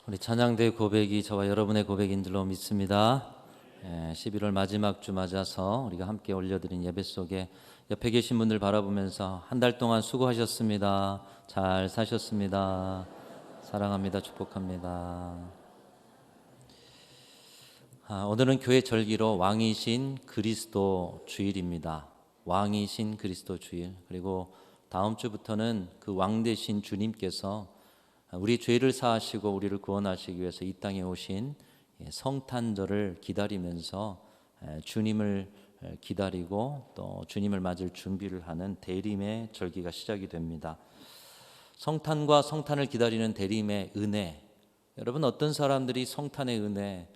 우리 찬양대 고백이 저와 여러분의 고백인 줄로 믿습니다. 11월 마지막 주 맞아서 우리가 함께 올려드린 예배 속에 옆에 계신 분들 바라보면서 한 달 동안 수고하셨습니다. 잘 사셨습니다. 사랑합니다. 축복합니다. 오늘은 교회 절기로 왕이신 그리스도 주일입니다. 왕이신 그리스도 주일. 그리고 다음 주부터는 그 왕 되신 주님께서 우리 죄를 사하시고 우리를 구원하시기 위해서 이 땅에 오신 성탄절을 기다리면서 주님을 기다리고 또 주님을 맞을 준비를 하는 대림의 절기가 시작이 됩니다. 성탄과 성탄을 기다리는 대림의 은혜, 여러분 어떤 사람들이 성탄의 은혜,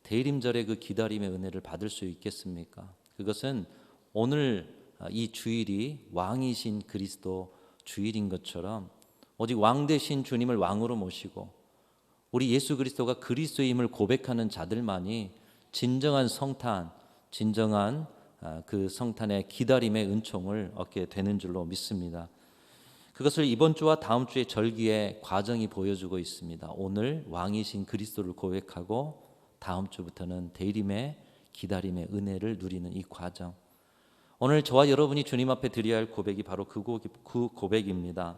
대림절의 그 기다림의 은혜를 받을 수 있겠습니까? 그것은 오늘 이 주일이 왕이신 그리스도 주일인 것처럼 오직 왕 되신 주님을 왕으로 모시고 우리 예수 그리스도가 그리스도임을 고백하는 자들만이 진정한 성탄, 진정한 그 성탄의 기다림의 은총을 얻게 되는 줄로 믿습니다. 그것을 이번 주와 다음 주의 절기의 과정이 보여주고 있습니다. 오늘 왕이신 그리스도를 고백하고 다음 주부터는 대림의 기다림의 은혜를 누리는 이 과정. 오늘 저와 여러분이 주님 앞에 드려야 할 고백이 바로 그 고백입니다.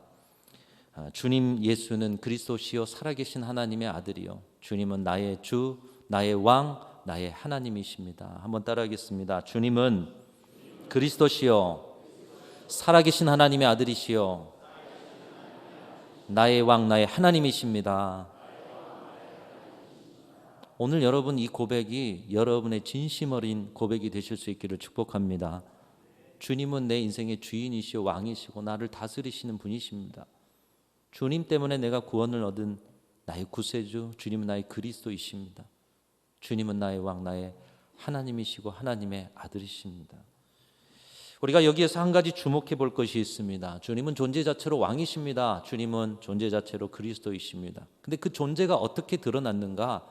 주님 예수는 그리스도시요 살아계신 하나님의 아들이요 주님은 나의 주, 나의 왕, 나의 하나님이십니다. 한번 따라하겠습니다. 주님은 그리스도시요 살아계신 하나님의 아들이시요 나의 왕, 나의 하나님이십니다. 오늘 여러분 이 고백이 여러분의 진심 어린 고백이 되실 수 있기를 축복합니다. 주님은 내 인생의 주인이시요 왕이시고 나를 다스리시는 분이십니다. 주님 때문에 내가 구원을 얻은 나의 구세주, 주님은 나의 그리스도이십니다. 주님은 나의 왕, 나의 하나님이시고 하나님의 아들이십니다. 우리가 여기에서 한 가지 주목해 볼 것이 있습니다. 주님은 존재 자체로 왕이십니다. 주님은 존재 자체로 그리스도이십니다. 근데 그 존재가 어떻게 드러났는가?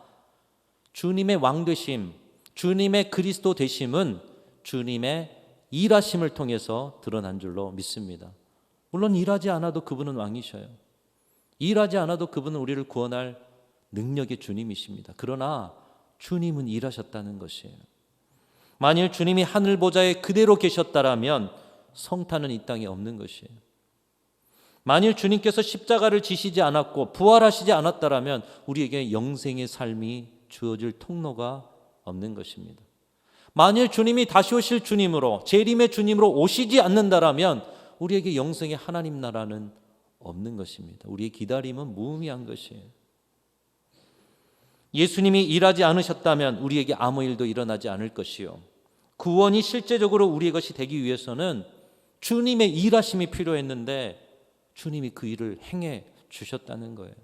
주님의 왕 되심, 주님의 그리스도 되심은 주님의 일하심을 통해서 드러난 줄로 믿습니다. 물론 일하지 않아도 그분은 왕이셔요. 일하지 않아도 그분은 우리를 구원할 능력의 주님이십니다. 그러나 주님은 일하셨다는 것이에요. 만일 주님이 하늘 보좌에 그대로 계셨다라면 성탄은 이 땅에 없는 것이에요. 만일 주님께서 십자가를 지시지 않았고 부활하시지 않았다라면 우리에게 영생의 삶이 주어질 통로가 없는 것입니다. 만일 주님이 다시 오실 주님으로 재림의 주님으로 오시지 않는다라면 우리에게 영생의 하나님 나라는 없는 것입니다. 우리의 기다림은 무의미한 것이에요. 예수님이 일하지 않으셨다면 우리에게 아무 일도 일어나지 않을 것이요 구원이 실제적으로 우리의 것이 되기 위해서는 주님의 일하심이 필요했는데 주님이 그 일을 행해 주셨다는 거예요.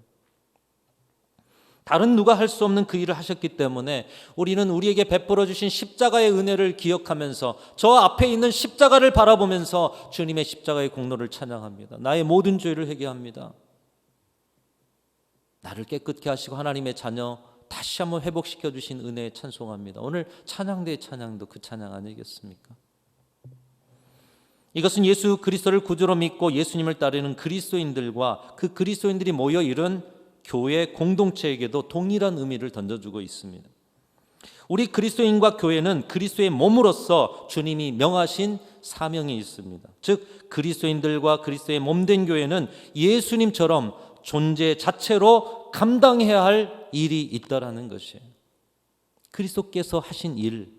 다른 누가 할 수 없는 그 일을 하셨기 때문에 우리는 우리에게 베풀어 주신 십자가의 은혜를 기억하면서 저 앞에 있는 십자가를 바라보면서 주님의 십자가의 공로를 찬양합니다. 나의 모든 죄를 회개합니다. 나를 깨끗게 하시고 하나님의 자녀 다시 한번 회복시켜 주신 은혜에 찬송합니다. 오늘 찬양대의 찬양도 그 찬양 아니겠습니까? 이것은 예수 그리스도를 구주로 믿고 예수님을 따르는 그리스도인들과 그 그리스도인들이 모여 이룬 교회 공동체에게도 동일한 의미를 던져주고 있습니다. 우리 그리스도인과 교회는 그리스도의 몸으로서 주님이 명하신 사명이 있습니다. 즉 그리스도인들과 그리스도의 몸된 교회는 예수님처럼 존재 자체로 감당해야 할 일이 있다라는 것이에요. 그리스도께서 하신 일,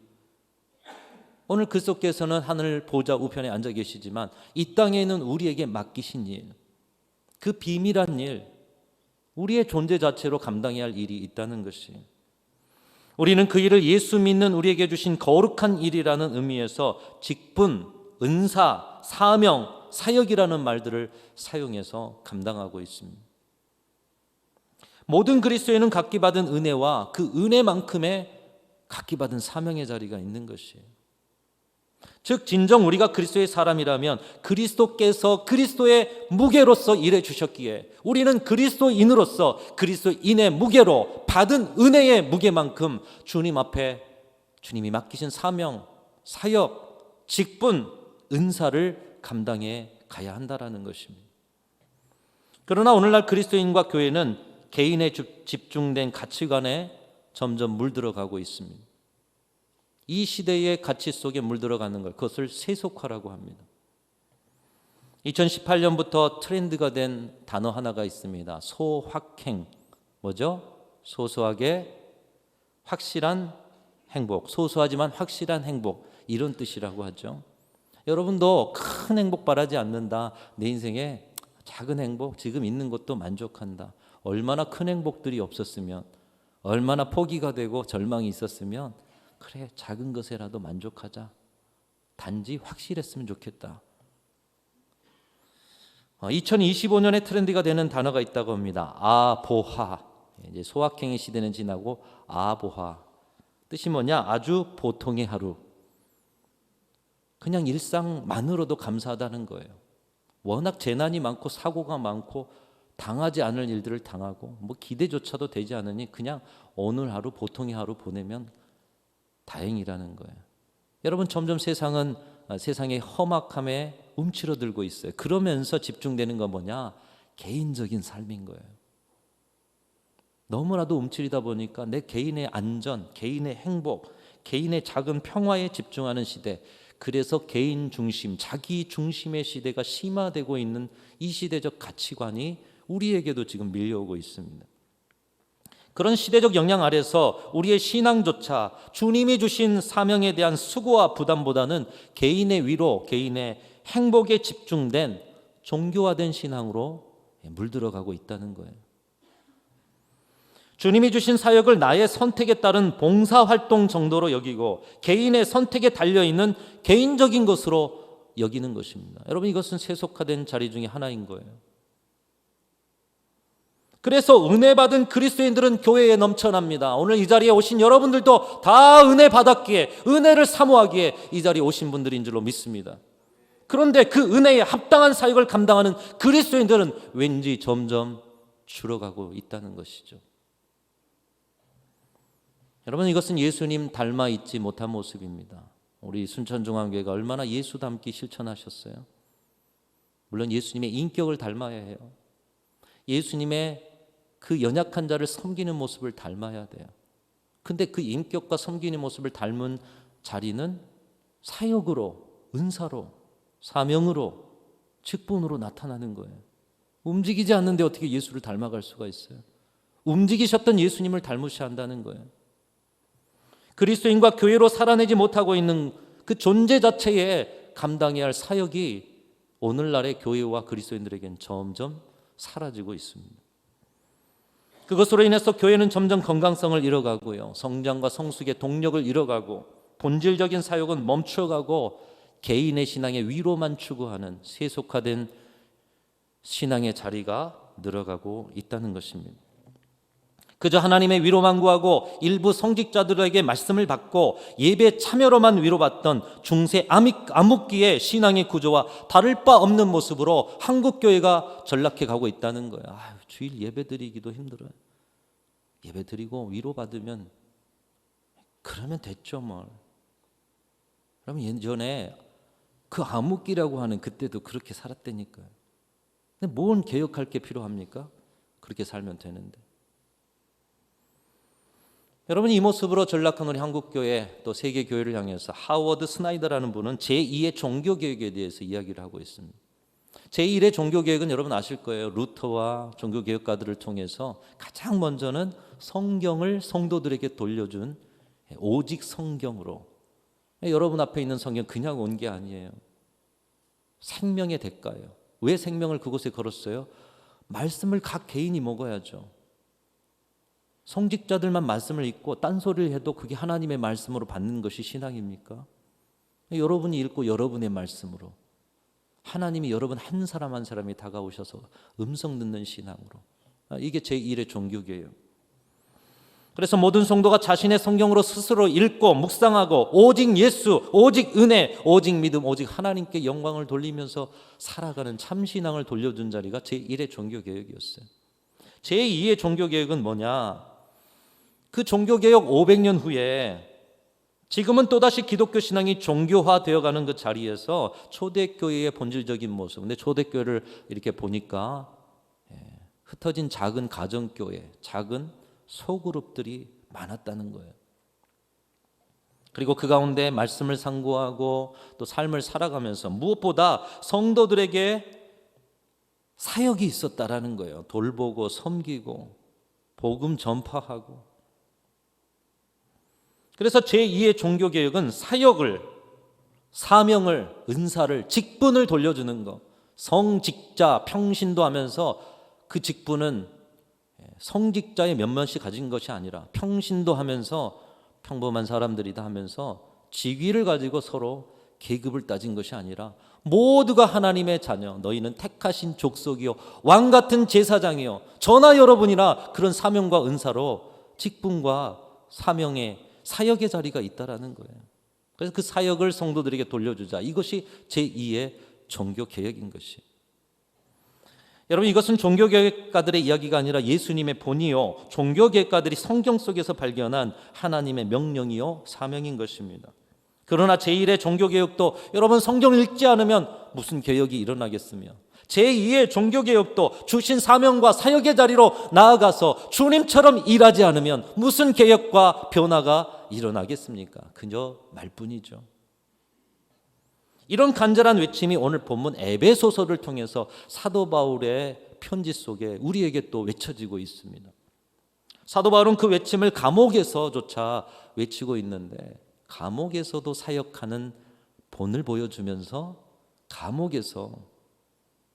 오늘 그리스도께서는 하늘 보좌 우편에 앉아 계시지만 이 땅에 있는 우리에게 맡기신 일, 그 비밀한 일, 우리의 존재 자체로 감당해야 할 일이 있다는 것이에요. 우리는 그 일을 예수 믿는 우리에게 주신 거룩한 일이라는 의미에서 직분, 은사, 사명, 사역이라는 말들을 사용해서 감당하고 있습니다. 모든 그리스도인은 각기 받은 은혜와 그 은혜만큼의 각기 받은 사명의 자리가 있는 것이에요. 즉 진정 우리가 그리스도의 사람이라면 그리스도께서 그리스도의 무게로서 일해 주셨기에 우리는 그리스도인으로서 그리스도인의 무게로 받은 은혜의 무게만큼 주님 앞에 주님이 맡기신 사명, 사역, 직분, 은사를 감당해 가야 한다라는 것입니다. 그러나 오늘날 그리스도인과 교회는 개인에 집중된 가치관에 점점 물들어가고 있습니다. 이 시대의 가치 속에 물들어가는 걸, 그것을 세속화라고 합니다. 2018년부터 트렌드가 된 단어 하나가 있습니다. 소확행. 뭐죠? 소소하게 확실한 행복, 소소하지만 확실한 행복, 이런 뜻이라고 하죠. 여러분도 큰 행복 바라지 않는다. 내 인생에 작은 행복, 지금 있는 것도 만족한다. 얼마나 큰 행복들이 없었으면, 얼마나 포기가 되고 절망이 있었으면, 그래 작은 것에라도 만족하자. 단지 확실했으면 좋겠다. 2025년에 트렌드가 되는 단어가 있다고 합니다. 아보하. 이제 소확행의 시대는 지나고 아보하. 뜻이 뭐냐? 아주 보통의 하루. 그냥 일상만으로도 감사하다는 거예요. 워낙 재난이 많고 사고가 많고 당하지 않을 일들을 당하고 뭐 기대조차도 되지 않으니 그냥 오늘 하루 보통의 하루 보내면 다행이라는 거예요. 여러분, 점점 세상은 세상의 험악함에 움츠러들고 있어요. 그러면서 집중되는 건 뭐냐? 개인적인 삶인 거예요. 너무나도 움츠리다 보니까 내 개인의 안전, 개인의 행복, 개인의 작은 평화에 집중하는 시대, 그래서 개인 중심, 자기 중심의 시대가 심화되고 있는 이 시대적 가치관이 우리에게도 지금 밀려오고 있습니다. 그런 시대적 영향 아래서 우리의 신앙조차 주님이 주신 사명에 대한 수고와 부담보다는 개인의 위로, 개인의 행복에 집중된 종교화된 신앙으로 물들어가고 있다는 거예요. 주님이 주신 사역을 나의 선택에 따른 봉사활동 정도로 여기고 개인의 선택에 달려있는 개인적인 것으로 여기는 것입니다. 여러분, 이것은 세속화된 자리 중에 하나인 거예요. 그래서 은혜 받은 그리스도인들은 교회에 넘쳐납니다. 오늘 이 자리에 오신 여러분들도 다 은혜 받았기에, 은혜를 사모하기에 이 자리에 오신 분들인 줄로 믿습니다. 그런데 그 은혜에 합당한 사역을 감당하는 그리스도인들은 왠지 점점 줄어가고 있다는 것이죠. 여러분, 이것은 예수님 닮아 있지 못한 모습입니다. 우리 순천중앙교회가 얼마나 예수 닮기 실천하셨어요? 물론 예수님의 인격을 닮아야 해요. 예수님의 그 연약한 자를 섬기는 모습을 닮아야 돼요. 근데 그 인격과 섬기는 모습을 닮은 자리는 사역으로, 은사로, 사명으로, 직분으로 나타나는 거예요. 움직이지 않는데 어떻게 예수를 닮아갈 수가 있어요? 움직이셨던 예수님을 닮으셔야 한다는 거예요. 그리스도인과 교회로 살아내지 못하고 있는 그 존재 자체에 감당해야 할 사역이 오늘날의 교회와 그리스도인들에게는 점점 사라지고 있습니다. 그것으로 인해서 교회는 점점 건강성을 잃어가고요, 성장과 성숙의 동력을 잃어가고 본질적인 사역은 멈춰가고 개인의 신앙의 위로만 추구하는 세속화된 신앙의 자리가 늘어가고 있다는 것입니다. 그저 하나님의 위로만 구하고 일부 성직자들에게 말씀을 받고 예배 참여로만 위로받던 중세 암흑기의 신앙의 구조와 다를 바 없는 모습으로 한국교회가 전락해 가고 있다는 거예요. 주일 예배 드리기도 힘들어요. 예배 드리고 위로받으면 그러면 됐죠 뭘. 그러면 예전에 그 암흑기라고 하는 그때도 그렇게 살았다니까요. 근데 뭔 개혁할 게 필요합니까? 그렇게 살면 되는데. 여러분, 이 모습으로 전락한 우리 한국교회 또 세계교회를 향해서 하워드 스나이더라는 분은 제2의 종교개혁에 대해서 이야기를 하고 있습니다. 제1의 종교개혁은 여러분 아실 거예요. 루터와 종교개혁가들을 통해서 가장 먼저는 성경을 성도들에게 돌려준 오직 성경으로. 여러분 앞에 있는 성경 그냥 온 게 아니에요. 생명의 대가예요. 왜 생명을 그곳에 걸었어요? 말씀을 각 개인이 먹어야죠. 성직자들만 말씀을 읽고 딴소리를 해도 그게 하나님의 말씀으로 받는 것이 신앙입니까? 여러분이 읽고 여러분의 말씀으로 하나님이 여러분 한 사람 한 사람이 다가오셔서 음성 듣는 신앙으로. 이게 제1의 종교개혁. 그래서 모든 성도가 자신의 성경으로 스스로 읽고 묵상하고 오직 예수, 오직 은혜, 오직 믿음, 오직 하나님께 영광을 돌리면서 살아가는 참신앙을 돌려준 자리가 제1의 종교개혁이었어요. 제2의 종교개혁은 뭐냐? 그 종교개혁 500년 후에 지금은 또다시 기독교 신앙이 종교화되어가는 그 자리에서 초대교회의 본질적인 모습. 근데 초대교회를 이렇게 보니까 흩어진 작은 가정교회, 작은 소그룹들이 많았다는 거예요. 그리고 그 가운데 말씀을 상고하고 또 삶을 살아가면서 무엇보다 성도들에게 사역이 있었다라는 거예요. 돌보고 섬기고 복음 전파하고. 그래서 제2의 종교개혁은 사역을, 사명을, 은사를, 직분을 돌려주는 것. 성직자, 평신도 하면서 그 직분은 성직자의 몇몇이 가진 것이 아니라 평신도 하면서 평범한 사람들이다 하면서 직위를 가지고 서로 계급을 따진 것이 아니라 모두가 하나님의 자녀, 너희는 택하신 족속이요 왕같은 제사장이요 저나 여러분이나 그런 사명과 은사로 직분과 사명의 사역의 자리가 있다라는 거예요. 그래서 그 사역을 성도들에게 돌려주자. 이것이 제2의 종교개혁인 것이. 여러분, 이것은 종교개혁가들의 이야기가 아니라 예수님의 본이요 종교개혁가들이 성경 속에서 발견한 하나님의 명령이요 사명인 것입니다. 그러나 제1의 종교개혁도 여러분 성경을 읽지 않으면 무슨 개혁이 일어나겠으며, 제2의 종교개혁도 주신 사명과 사역의 자리로 나아가서 주님처럼 일하지 않으면 무슨 개혁과 변화가 일어나겠습니까? 그저 말뿐이죠. 이런 간절한 외침이 오늘 본문 에베소서를 통해서 사도 바울의 편지 속에 우리에게 또 외쳐지고 있습니다. 사도 바울은 그 외침을 감옥에서조차 외치고 있는데, 감옥에서도 사역하는 본을 보여주면서 감옥에서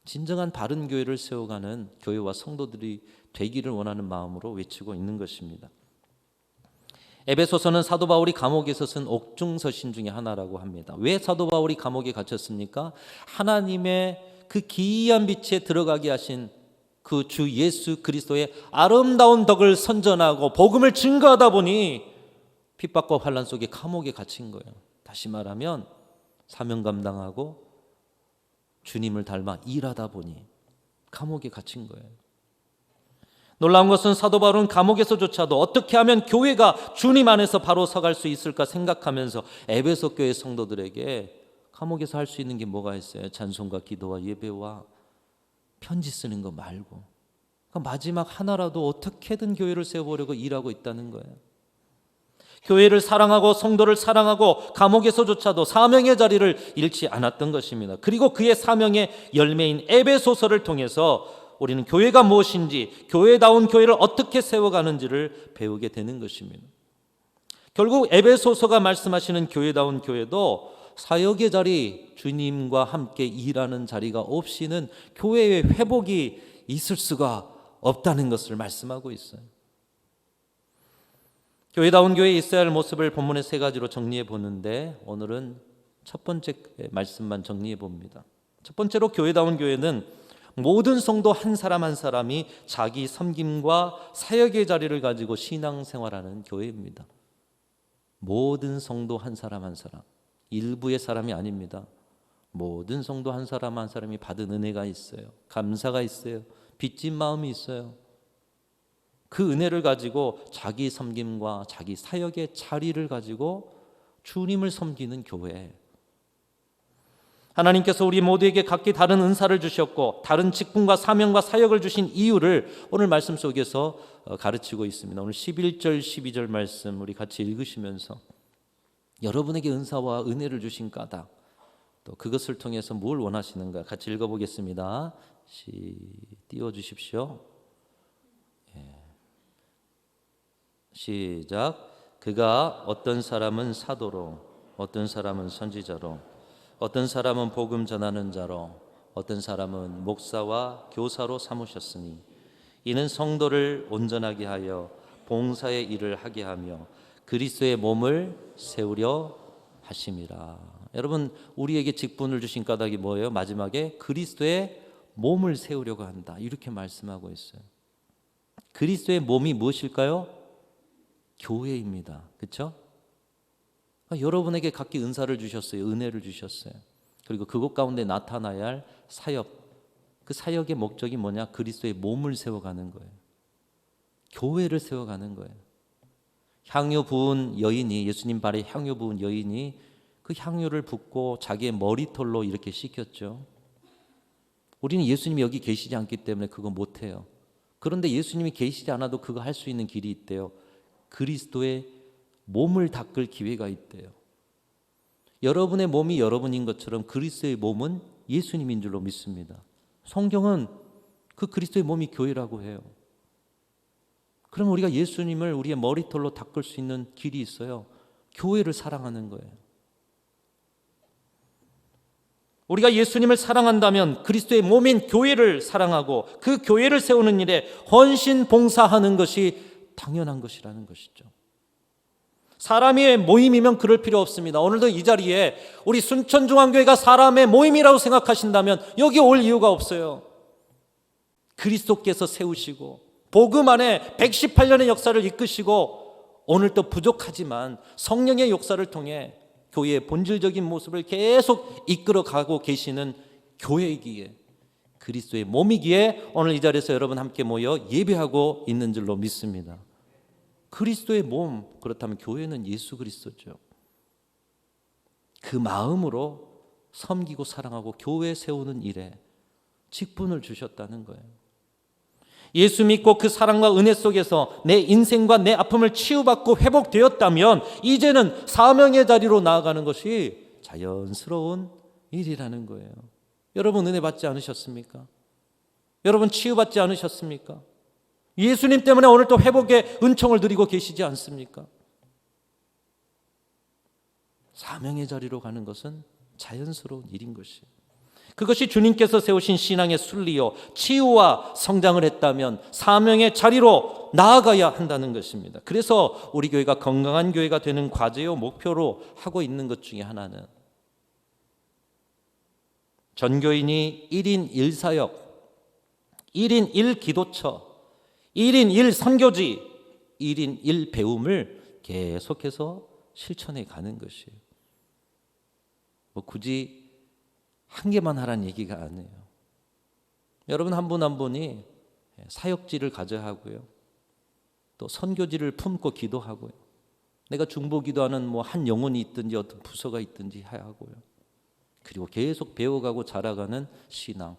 진정한 바른 교회를 세워가는 교회와 성도들이 되기를 원하는 마음으로 외치고 있는 것입니다. 에베소서는 사도 바울이 감옥에서 쓴 옥중서신 중에 하나라고 합니다. 왜 사도 바울이 감옥에 갇혔습니까? 하나님의 그 기이한 빛에 들어가게 하신 그 주 예수 그리스도의 아름다운 덕을 선전하고 복음을 증거하다 보니 핍박과 환난 속에 감옥에 갇힌 거예요. 다시 말하면 사명 감당하고 주님을 닮아 일하다 보니 감옥에 갇힌 거예요. 놀라운 것은 사도 바울은 감옥에서조차도 어떻게 하면 교회가 주님 안에서 바로 서갈 수 있을까 생각하면서 에베소 교회 성도들에게 감옥에서 할 수 있는 게 뭐가 있어요? 찬송과 기도와 예배와 편지 쓰는 거 말고, 그러니까 마지막 하나라도 어떻게든 교회를 세워보려고 일하고 있다는 거예요. 교회를 사랑하고 성도를 사랑하고 감옥에서조차도 사명의 자리를 잃지 않았던 것입니다. 그리고 그의 사명의 열매인 에베소서를 통해서 우리는 교회가 무엇인지, 교회다운 교회를 어떻게 세워가는지를 배우게 되는 것입니다. 결국 에베소서가 말씀하시는 교회다운 교회도 사역의 자리, 주님과 함께 일하는 자리가 없이는 교회의 회복이 있을 수가 없다는 것을 말씀하고 있어요. 교회다운 교회에 있어야 할 모습을 본문의 세 가지로 정리해 보는데, 오늘은 첫 번째 말씀만 정리해 봅니다. 첫 번째로 교회다운 교회는 모든 성도 한 사람 한 사람이 자기 섬김과 사역의 자리를 가지고 신앙생활하는 교회입니다. 모든 성도 한 사람 한 사람, 일부의 사람이 아닙니다. 모든 성도 한 사람 한 사람이 받은 은혜가 있어요. 감사가 있어요. 빚진 마음이 있어요. 그 은혜를 가지고 자기 섬김과 자기 사역의 자리를 가지고 주님을 섬기는 교회. 하나님께서 우리 모두에게 각기 다른 은사를 주셨고 다른 직분과 사명과 사역을 주신 이유를 오늘 말씀 속에서 가르치고 있습니다. 오늘 11절 12절 말씀 우리 같이 읽으시면서 여러분에게 은사와 은혜를 주신 까닭, 또 그것을 통해서 뭘 원하시는가 같이 읽어보겠습니다. 띄워주십시오. 시작. 그가 어떤 사람은 사도로, 어떤 사람은 선지자로, 어떤 사람은 복음 전하는 자로, 어떤 사람은 목사와 교사로 삼으셨으니 이는 성도를 온전하게 하여 봉사의 일을 하게 하며 그리스도의 몸을 세우려 하심이라. 여러분, 우리에게 직분을 주신 까닭이 뭐예요? 마지막에 그리스도의 몸을 세우려고 한다, 이렇게 말씀하고 있어요. 그리스도의 몸이 무엇일까요? 교회입니다. 그렇죠? 여러분에게 각기 은사를 주셨어요. 은혜를 주셨어요. 그리고 그것 가운데 나타나야 할 사역, 그 사역의 목적이 뭐냐? 그리스도의 몸을 세워가는 거예요. 교회를 세워가는 거예요. 향유 부은 여인이, 예수님 발에 향유 부은 여인이 그 향유를 붓고 자기의 머리털로 이렇게 씻겼죠. 우리는 예수님이 여기 계시지 않기 때문에 그거 못해요. 그런데 예수님이 계시지 않아도 그거 할 수 있는 길이 있대요. 그리스도의 몸을 닦을 기회가 있대요. 여러분의 몸이 여러분인 것처럼 그리스도의 몸은 예수님인 줄로 믿습니다. 성경은 그 그리스도의 몸이 교회라고 해요. 그럼 우리가 예수님을 우리의 머리털로 닦을 수 있는 길이 있어요. 교회를 사랑하는 거예요. 우리가 예수님을 사랑한다면 그리스도의 몸인 교회를 사랑하고 그 교회를 세우는 일에 헌신 봉사하는 것이 당연한 것이라는 것이죠. 사람의 모임이면 그럴 필요 없습니다. 오늘도 이 자리에 우리 순천중앙교회가 사람의 모임이라고 생각하신다면 여기 올 이유가 없어요. 그리스도께서 세우시고 복음 안에 118년의 역사를 이끄시고 오늘도 부족하지만 성령의 역사를 통해 교회의 본질적인 모습을 계속 이끌어가고 계시는 교회이기에 그리스도의 몸이기에 오늘 이 자리에서 여러분 함께 모여 예배하고 있는 줄로 믿습니다. 그리스도의 몸, 그렇다면 교회는 예수 그리스도죠. 그 마음으로 섬기고 사랑하고 교회 세우는 일에 직분을 주셨다는 거예요. 예수 믿고 그 사랑과 은혜 속에서 내 인생과 내 아픔을 치유받고 회복되었다면 이제는 사명의 자리로 나아가는 것이 자연스러운 일이라는 거예요. 여러분 은혜 받지 않으셨습니까? 여러분 치유받지 않으셨습니까? 예수님 때문에 오늘 또 회복의 은총을 드리고 계시지 않습니까? 사명의 자리로 가는 것은 자연스러운 일인 것이에요. 그것이 주님께서 세우신 신앙의 순리요 치유와 성장을 했다면 사명의 자리로 나아가야 한다는 것입니다. 그래서 우리 교회가 건강한 교회가 되는 과제요 목표로 하고 있는 것 중에 하나는 전교인이 1인 1사역, 1인 1기도처, 1인 1선교지, 1인 1배움을 계속해서 실천해 가는 것이에요. 굳이 한 개만 하라는 얘기가 아니에요. 여러분 한 분 한 분이 사역지를 가져야 하고요. 또 선교지를 품고 기도하고요. 내가 중보 기도하는 한 영혼이 있든지 어떤 부서가 있든지 해야 하고요. 그리고 계속 배워가고 자라가는 신앙.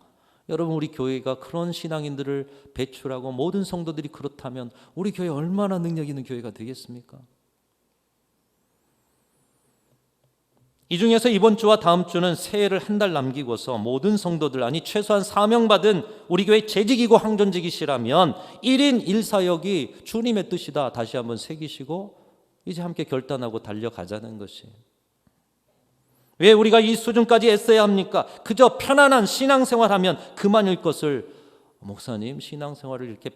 여러분 우리 교회가 그런 신앙인들을 배출하고 모든 성도들이 그렇다면 우리 교회 얼마나 능력 있는 교회가 되겠습니까? 이 중에서 이번 주와 다음 주는 새해를 한 달 남기고서 모든 성도들 아니 최소한 사명받은 우리 교회 재직이고 항전직이시라면 1인 1사역이 주님의 뜻이다 다시 한번 새기시고 이제 함께 결단하고 달려가자는 것이에요. 왜 우리가 이 수준까지 애써야 합니까? 그저 편안한 신앙생활하면 그만일 것을 목사님 신앙생활을 이렇게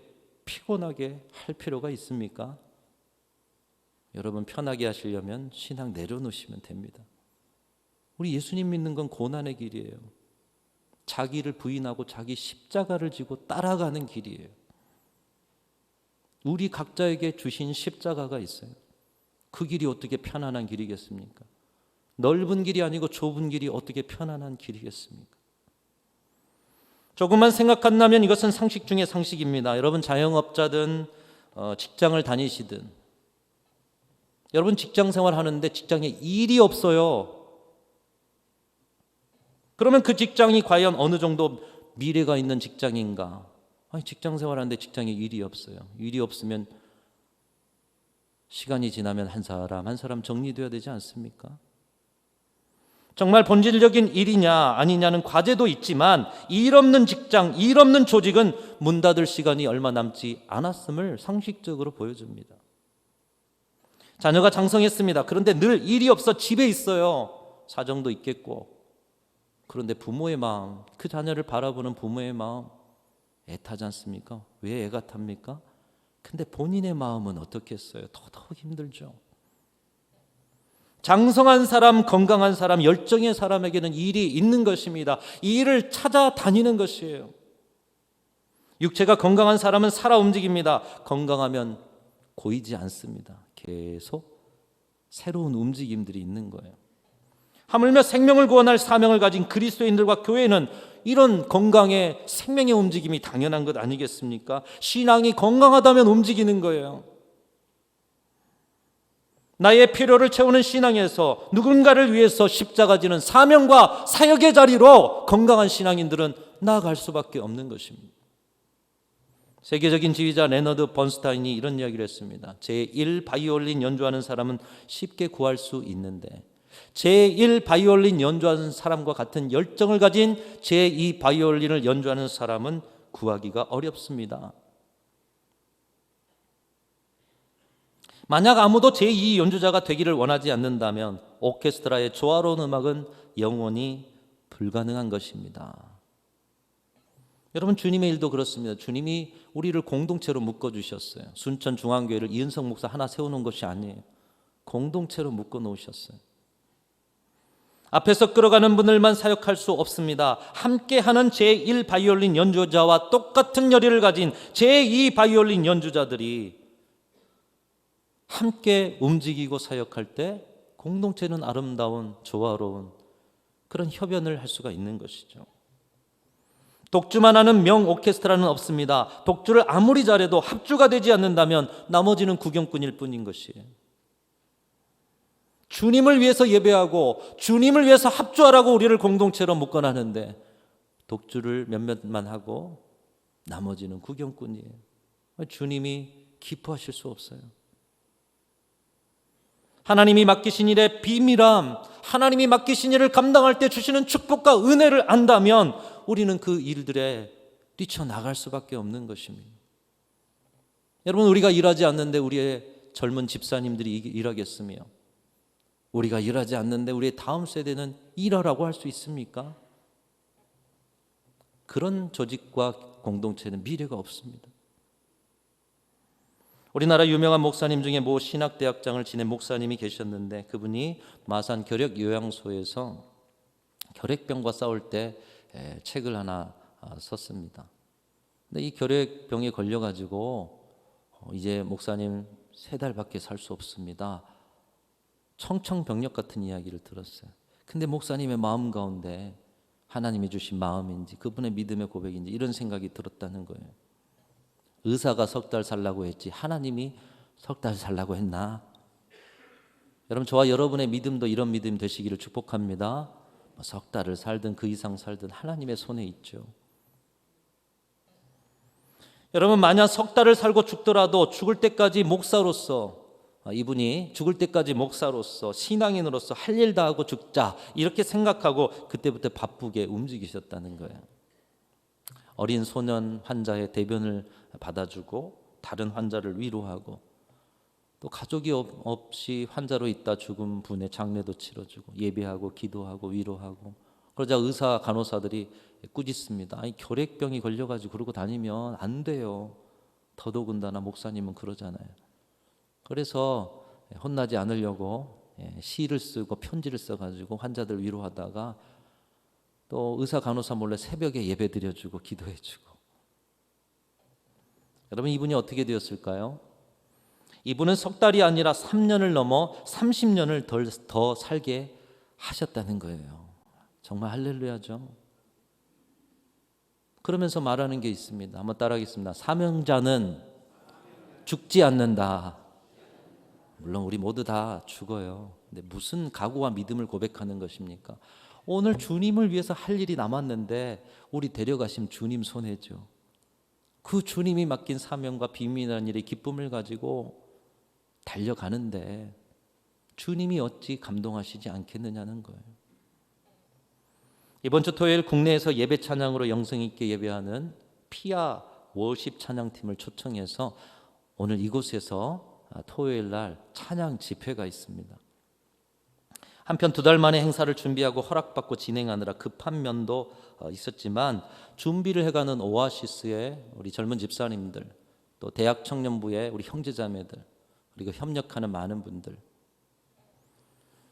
피곤하게 할 필요가 있습니까? 여러분 편하게 하시려면 신앙 내려놓으시면 됩니다. 우리 예수님 믿는 건 고난의 길이에요. 자기를 부인하고 자기 십자가를 지고 따라가는 길이에요. 우리 각자에게 주신 십자가가 있어요. 그 길이 어떻게 편안한 길이겠습니까? 넓은 길이 아니고 좁은 길이 어떻게 편안한 길이겠습니까? 조금만 생각한다면 이것은 상식 중에 상식입니다. 여러분 자영업자든 직장을 다니시든 여러분 직장 생활하는데 직장에 일이 없어요. 그러면 그 직장이 과연 어느 정도 미래가 있는 직장인가? 아니 직장 생활하는데 직장에 일이 없어요. 일이 없으면 시간이 지나면 한 사람 한 사람 정리되어야 되지 않습니까? 정말 본질적인 일이냐 아니냐는 과제도 있지만 일 없는 직장, 일 없는 조직은 문 닫을 시간이 얼마 남지 않았음을 상식적으로 보여줍니다. 자녀가 장성했습니다. 그런데 늘 일이 없어 집에 있어요. 사정도 있겠고. 그런데 부모의 마음, 그 자녀를 바라보는 부모의 마음 애타지 않습니까? 왜 애가 탑니까? 근데 본인의 마음은 어떻겠어요? 더더욱 힘들죠. 장성한 사람, 건강한 사람, 열정의 사람에게는 일이 있는 것입니다. 이 일을 찾아다니는 것이에요. 육체가 건강한 사람은 살아 움직입니다. 건강하면 고이지 않습니다. 계속 새로운 움직임들이 있는 거예요. 하물며 생명을 구원할 사명을 가진 그리스도인들과 교회는 이런 건강의 생명의 움직임이 당연한 것 아니겠습니까? 신앙이 건강하다면 움직이는 거예요. 나의 필요를 채우는 신앙에서 누군가를 위해서 십자가 지는 사명과 사역의 자리로 건강한 신앙인들은 나아갈 수밖에 없는 것입니다. 세계적인 지휘자 레너드 번스타인이 이런 이야기를 했습니다. 제1 바이올린 연주하는 사람은 쉽게 구할 수 있는데 제1 바이올린 연주하는 사람과 같은 열정을 가진 제2 바이올린을 연주하는 사람은 구하기가 어렵습니다. 만약 아무도 제2 연주자가 되기를 원하지 않는다면 오케스트라의 조화로운 음악은 영원히 불가능한 것입니다. 여러분, 주님의 일도 그렇습니다. 주님이 우리를 공동체로 묶어주셨어요. 순천중앙교회를 이은석 목사 하나 세우는 것이 아니에요. 공동체로 묶어놓으셨어요. 앞에서 끌어가는 분들만 사역할 수 없습니다. 함께하는 제1 바이올린 연주자와 똑같은 열의를 가진 제2 바이올린 연주자들이 함께 움직이고 사역할 때 공동체는 아름다운 조화로운 그런 협연을 할 수가 있는 것이죠. 독주만 하는 명 오케스트라는 없습니다. 독주를 아무리 잘해도 합주가 되지 않는다면 나머지는 구경꾼일 뿐인 것이에요. 주님을 위해서 예배하고 주님을 위해서 합주하라고 우리를 공동체로 묶어놨는데 독주를 몇몇만 하고 나머지는 구경꾼이에요. 주님이 기뻐하실 수 없어요. 하나님이 맡기신 일의 비밀함, 하나님이 맡기신 일을 감당할 때 주시는 축복과 은혜를 안다면 우리는 그 일들에 뛰쳐나갈 수밖에 없는 것입니다. 여러분, 우리가 일하지 않는데 우리의 젊은 집사님들이 일하겠으며 우리가 일하지 않는데 우리의 다음 세대는 일하라고 할 수 있습니까? 그런 조직과 공동체는 미래가 없습니다. 우리나라 유명한 목사님 중에 모 신학대학장을 지낸 목사님이 계셨는데 그분이 마산 결핵요양소에서 결핵병과 싸울 때 책을 하나 썼습니다. 근데 이 결핵병에 걸려가지고 이제 목사님 3달밖에 살 수 없습니다. 청천벽력 같은 이야기를 들었어요. 근데 목사님의 마음 가운데 하나님이 주신 마음인지 그분의 믿음의 고백인지 이런 생각이 들었다는 거예요. 의사가 3달 살라고 했지 하나님이 3달 살라고 했나? 여러분, 저와 여러분의 믿음도 이런 믿음 되시기를 축복합니다. 3달을 살든 그 이상 살든 하나님의 손에 있죠. 여러분, 만약 3달을 살고 죽더라도 죽을 때까지 목사로서 이분이 죽을 때까지 목사로서 신앙인으로서 할 일 다 하고 죽자 이렇게 생각하고 그때부터 바쁘게 움직이셨다는 거예요. 어린 소년 환자의 대변을 받아주고 다른 환자를 위로하고 또 가족이 없이 환자로 있다 죽은 분의 장례도 치러주고 예배하고 기도하고 위로하고 그러자 의사 간호사들이 꾸짖습니다. 아니, 결핵병이 걸려가지고 그러고 다니면 안 돼요. 더더군다나 목사님은 그러잖아요. 그래서 혼나지 않으려고 시를 쓰고 편지를 써가지고 환자들 위로하다가 또 의사 간호사 몰래 새벽에 예배 드려주고 기도해주고. 여러분, 이분이 어떻게 되었을까요? 이분은 3달이 아니라 3년을 넘어 30년을 더 살게 하셨다는 거예요. 정말 할렐루야죠. 그러면서 말하는 게 있습니다. 한번 따라하겠습니다. 사명자는 죽지 않는다. 물론 우리 모두 다 죽어요. 근데 무슨 각오와 믿음을 고백하는 것입니까? 오늘 주님을 위해서 할 일이 남았는데 우리 데려가신 주님 손해죠. 그 주님이 맡긴 사명과 비밀이라는 일의 기쁨을 가지고 달려가는데 주님이 어찌 감동하시지 않겠느냐는 거예요. 이번 주 토요일 국내에서 예배 찬양으로 영성 있게 예배하는 피아 워십 찬양팀을 초청해서 오늘 이곳에서 토요일 날 찬양 집회가 있습니다. 한편 2달 만에 행사를 준비하고 허락받고 진행하느라 급한 면도 있었지만 준비를 해가는 오아시스의 우리 젊은 집사님들, 또 대학 청년부의 우리 형제자매들, 그리고 협력하는 많은 분들,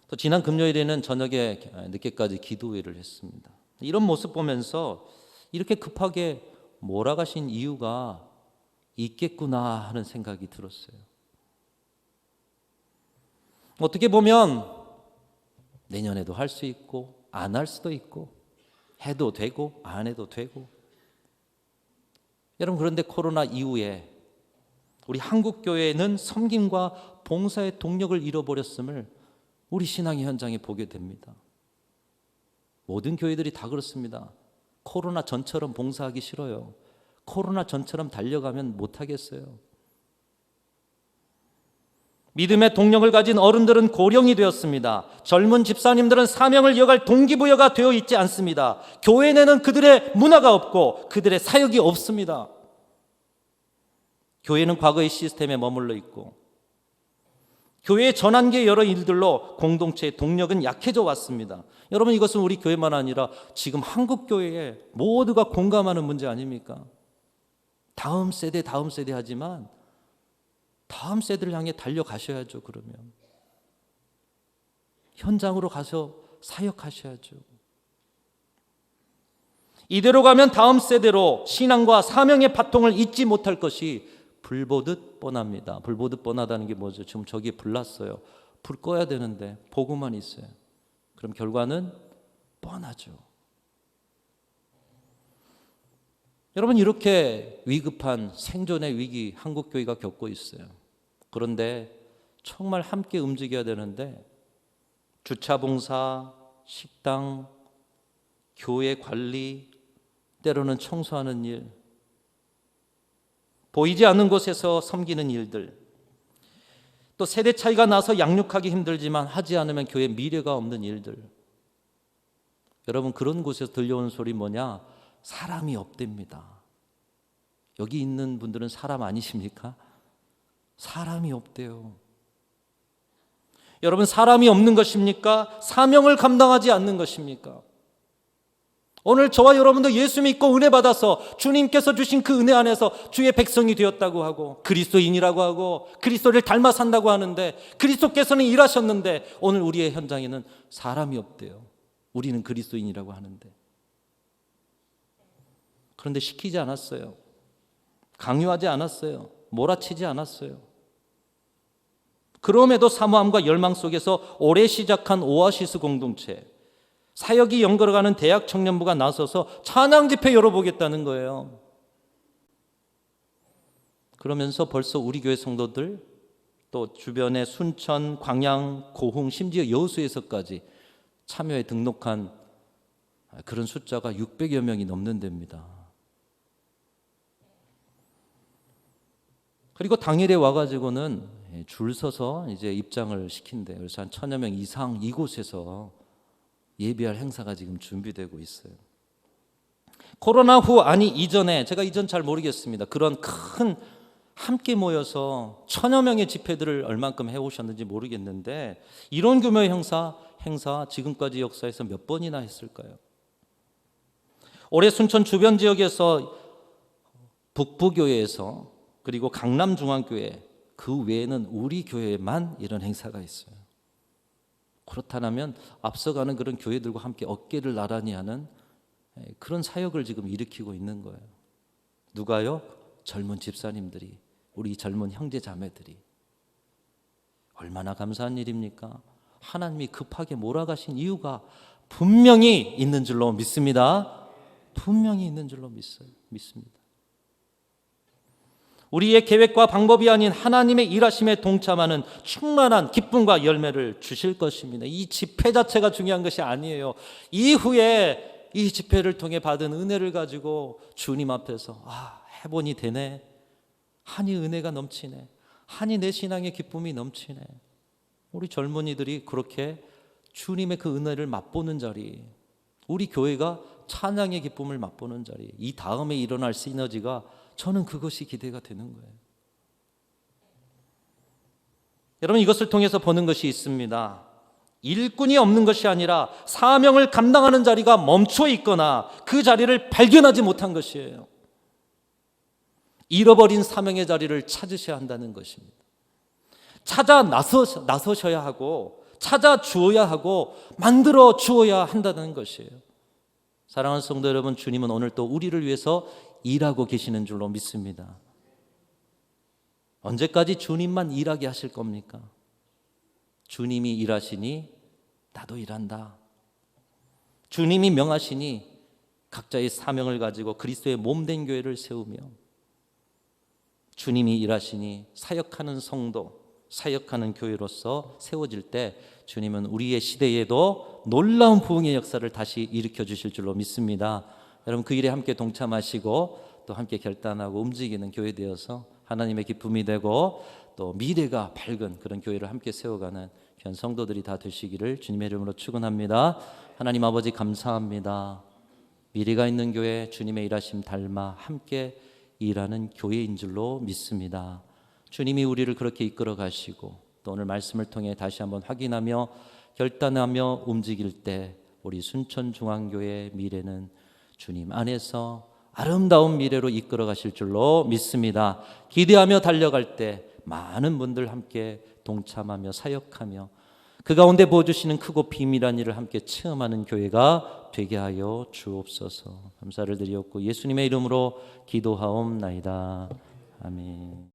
또 지난 금요일에는 저녁에 늦게까지 기도회를 했습니다. 이런 모습 보면서 이렇게 급하게 몰아가신 이유가 있겠구나 하는 생각이 들었어요. 어떻게 보면 내년에도 할 수 있고 안 할 수도 있고 해도 되고 안 해도 되고. 여러분, 그런데 코로나 이후에 우리 한국교회는 섬김과 봉사의 동력을 잃어버렸음을 우리 신앙의 현장에 보게 됩니다. 모든 교회들이 다 그렇습니다. 코로나 전처럼 봉사하기 싫어요. 코로나 전처럼 달려가면 못하겠어요. 믿음의 동력을 가진 어른들은 고령이 되었습니다. 젊은 집사님들은 사명을 이어갈 동기부여가 되어 있지 않습니다. 교회 내는 그들의 문화가 없고 그들의 사역이 없습니다. 교회는 과거의 시스템에 머물러 있고 교회의 전환기의 여러 일들로 공동체의 동력은 약해져 왔습니다. 여러분, 이것은 우리 교회만 아니라 지금 한국 교회에 모두가 공감하는 문제 아닙니까? 다음 세대 하지만 다음 세대를 향해 달려가셔야죠. 그러면 현장으로 가서 사역하셔야죠. 이대로 가면 다음 세대로 신앙과 사명의 바통을 잊지 못할 것이 불보듯 뻔합니다. 불보듯 뻔하다는 게 뭐죠? 지금 저기에 불 났어요. 불 꺼야 되는데 보고만 있어요. 그럼 결과는 뻔하죠. 여러분, 이렇게 위급한 생존의 위기 한국교회가 겪고 있어요. 그런데 정말 함께 움직여야 되는데 주차봉사, 식당, 교회 관리, 때로는 청소하는 일, 보이지 않는 곳에서 섬기는 일들, 또 세대 차이가 나서 양육하기 힘들지만 하지 않으면 교회 미래가 없는 일들. 여러분, 그런 곳에서 들려오는 소리 뭐냐? 사람이 없답니다. 여기 있는 분들은 사람 아니십니까? 사람이 없대요. 여러분, 사람이 없는 것입니까? 사명을 감당하지 않는 것입니까? 오늘 저와 여러분도 예수 믿고 은혜 받아서 주님께서 주신 그 은혜 안에서 주의 백성이 되었다고 하고 그리스도인이라고 하고 그리스도를 닮아 산다고 하는데 그리스도께서는 일하셨는데 오늘 우리의 현장에는 사람이 없대요. 우리는 그리스도인이라고 하는데. 그런데 시키지 않았어요. 강요하지 않았어요. 몰아치지 않았어요. 그럼에도 사모함과 열망 속에서 올해 시작한 오아시스 공동체, 사역이 연결어가는 대학 청년부가 나서서 찬양 집회 열어보겠다는 거예요. 그러면서 벌써 우리 교회 성도들, 또 주변의 순천, 광양, 고흥, 심지어 여수에서까지 참여에 등록한 그런 숫자가 600여 명이 넘는 데입니다. 그리고 당일에 와가지고는 줄 서서 이제 입장을 시킨대. 그래서 한 1000여 명 이상 이곳에서 예배할 행사가 지금 준비되고 있어요. 코로나 후 아니 이전에, 제가 이전 잘 모르겠습니다. 그런 큰 함께 모여서 1000여 명의 집회들을 얼만큼 해오셨는지 모르겠는데 이런 규모의 행사 지금까지 역사에서 몇 번이나 했을까요? 올해 순천 주변 지역에서 북부교회에서 그리고 강남중앙교회 그 외에는 우리 교회만 이런 행사가 있어요. 그렇다면 앞서가는 그런 교회들과 함께 어깨를 나란히 하는 그런 사역을 지금 일으키고 있는 거예요. 누가요? 젊은 집사님들이, 우리 젊은 형제 자매들이. 얼마나 감사한 일입니까? 하나님이 급하게 몰아가신 이유가 분명히 있는 줄로 믿습니다. 분명히 있는 줄로 믿습니다. 우리의 계획과 방법이 아닌 하나님의 일하심에 동참하는 충만한 기쁨과 열매를 주실 것입니다. 이 집회 자체가 중요한 것이 아니에요. 이후에 이 집회를 통해 받은 은혜를 가지고 주님 앞에서 해보니 되네. 하니 은혜가 넘치네. 하니 내 신앙의 기쁨이 넘치네. 우리 젊은이들이 그렇게 주님의 그 은혜를 맛보는 자리, 우리 교회가 찬양의 기쁨을 맛보는 자리, 이 다음에 일어날 시너지가 저는 그것이 기대가 되는 거예요. 여러분, 이것을 통해서 보는 것이 있습니다. 일꾼이 없는 것이 아니라 사명을 감당하는 자리가 멈춰 있거나 그 자리를 발견하지 못한 것이에요. 잃어버린 사명의 자리를 찾으셔야 한다는 것입니다. 찾아 나서셔야 하고 찾아 주어야 하고 만들어 주어야 한다는 것이에요. 사랑하는 성도 여러분, 주님은 오늘 또 우리를 위해서 일하고 계시는 줄로 믿습니다. 언제까지 주님만 일하게 하실 겁니까? 주님이 일하시니 나도 일한다. 주님이 명하시니 각자의 사명을 가지고 그리스도의 몸된 교회를 세우며, 주님이 일하시니 사역하는 성도, 사역하는 교회로서 세워질 때 주님은 우리의 시대에도 놀라운 부흥의 역사를 다시 일으켜 주실 줄로 믿습니다. 여러분, 그 일에 함께 동참하시고 또 함께 결단하고 움직이는 교회 되어서 하나님의 기쁨이 되고 또 미래가 밝은 그런 교회를 함께 세워가는 귀한 성도들이 다 되시기를 주님의 이름으로 축원합니다. 하나님 아버지 감사합니다. 미래가 있는 교회, 주님의 일하심 닮아 함께 일하는 교회인 줄로 믿습니다. 주님이 우리를 그렇게 이끌어 가시고 또 오늘 말씀을 통해 다시 한번 확인하며 결단하며 움직일 때 우리 순천중앙교회의 미래는 주님 안에서 아름다운 미래로 이끌어 가실 줄로 믿습니다. 기대하며 달려갈 때 많은 분들 함께 동참하며 사역하며 그 가운데 보여주시는 크고 비밀한 일을 함께 체험하는 교회가 되게 하여 주옵소서. 감사를 드리옵고 예수님의 이름으로 기도하옵나이다. 아멘.